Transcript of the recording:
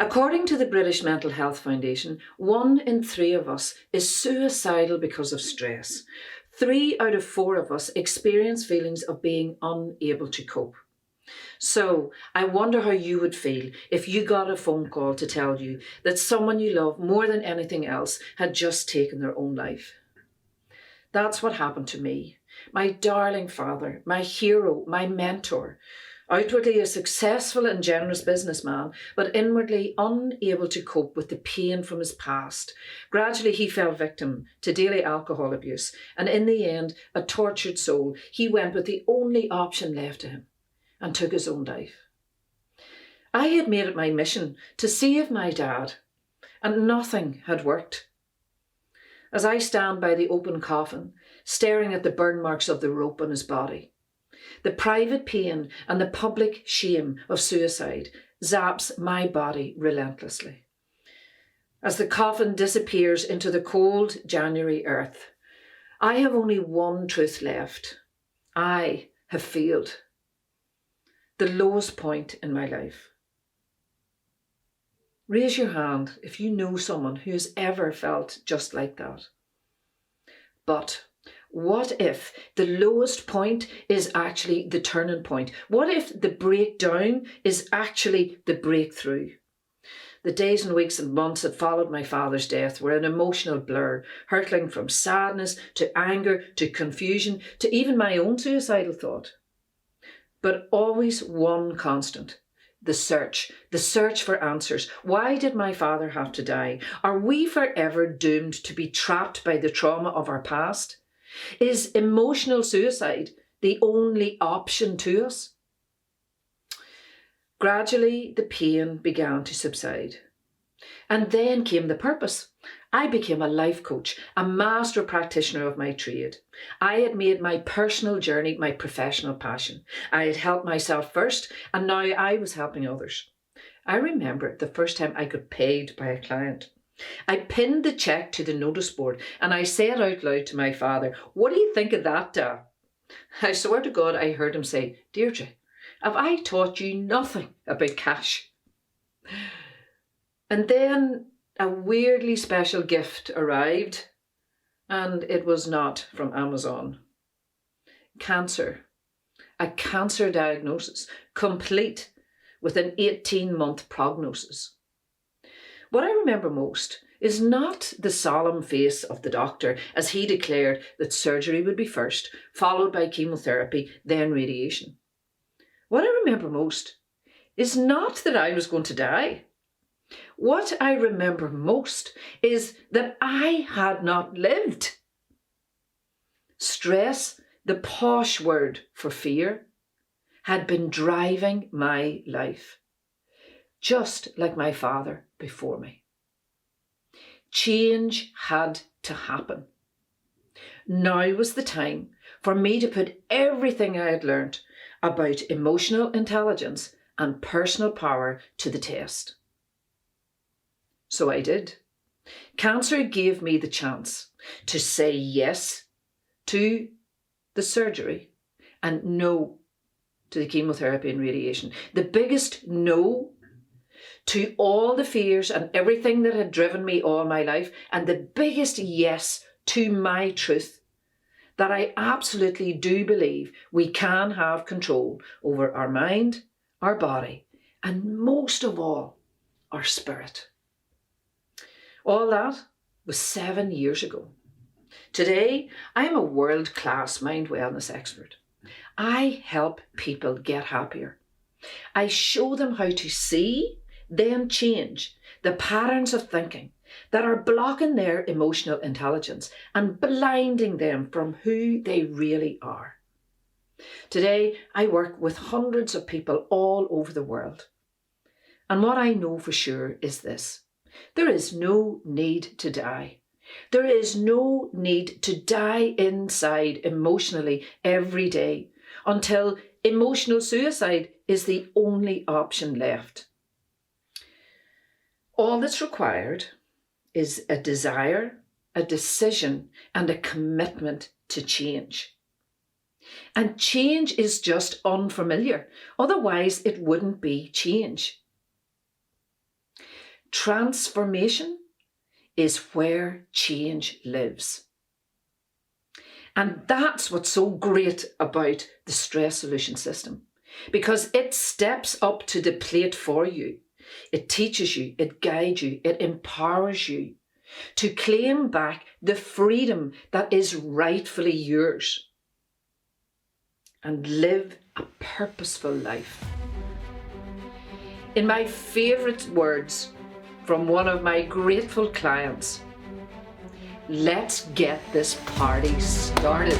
According to the British Mental Health Foundation, 1 in 3 of us is suicidal because of stress. 3 out of 4 of us experience feelings of being unable to cope. So I wonder how you would feel if you got a phone call to tell you that someone you love more than anything else had just taken their own life. That's what happened to me. My darling father, my hero, my mentor, outwardly a successful and generous businessman, but inwardly unable to cope with the pain from his past. Gradually, he fell victim to daily alcohol abuse, and in the end, a tortured soul, he went with the only option left to him and took his own life. I had made it my mission to save my dad, and nothing had worked. As I stand by the open coffin, staring at the burn marks of the rope on his body, the private pain and the public shame of suicide zaps my body relentlessly. As the coffin disappears into the cold January earth, I have only one truth left. I have failed. The lowest point in my life. Raise your hand if you know someone who has ever felt just like that. But what if the lowest point is actually the turning point? What if the breakdown is actually the breakthrough? The days and weeks and months that followed my father's death were an emotional blur, hurtling from sadness to anger to confusion to even my own suicidal thought. But always one constant. The search for answers. Why did my father have to die? Are we forever doomed to be trapped by the trauma of our past? Is emotional suicide the only option to us? Gradually, the pain began to subside. And then came the purpose. I became a life coach, a master practitioner of my trade. I had made my personal journey my professional passion. I had helped myself first, and now I was helping others. I remember the first time I got paid by a client. I pinned the cheque to the notice board and I said out loud to my father, "What do you think of that, Dad?" I swear to God I heard him say, "Deirdre, have I taught you nothing about cash?" And then a weirdly special gift arrived, and it was not from Amazon. Cancer. A cancer diagnosis, complete with an 18-month prognosis. What I remember most is not the solemn face of the doctor as he declared that surgery would be first, followed by chemotherapy, then radiation. What I remember most is not that I was going to die. What I remember most is that I had not lived. Stress, the posh word for fear, had been driving my life, just like my father before me. Change had to happen. Now was the time for me to put everything I had learned about emotional intelligence and personal power to the test. So I did. Cancer gave me the chance to say yes to the surgery and no to the chemotherapy and radiation. The biggest no to all the fears and everything that had driven me all my life, and the biggest yes to my truth, that I absolutely do believe we can have control over our mind, our body, and most of all, our spirit. All that was 7 years ago. Today, I'm a world-class mind wellness expert. I help people get happier. I show them how to see, then change the patterns of thinking that are blocking their emotional intelligence and blinding them from who they really are. Today, I work with hundreds of people all over the world. And what I know for sure is this: there is no need to die. There is no need to die inside emotionally every day until emotional suicide is the only option left. All that's required is a desire, a decision, and a commitment to change. And change is just unfamiliar. Otherwise, it wouldn't be change. Transformation is where change lives. And that's what's so great about the stress solution system, because it steps up to the plate for you. It teaches you, it guides you, it empowers you to claim back the freedom that is rightfully yours and live a purposeful life. In my favourite words from one of my grateful clients, let's get this party started.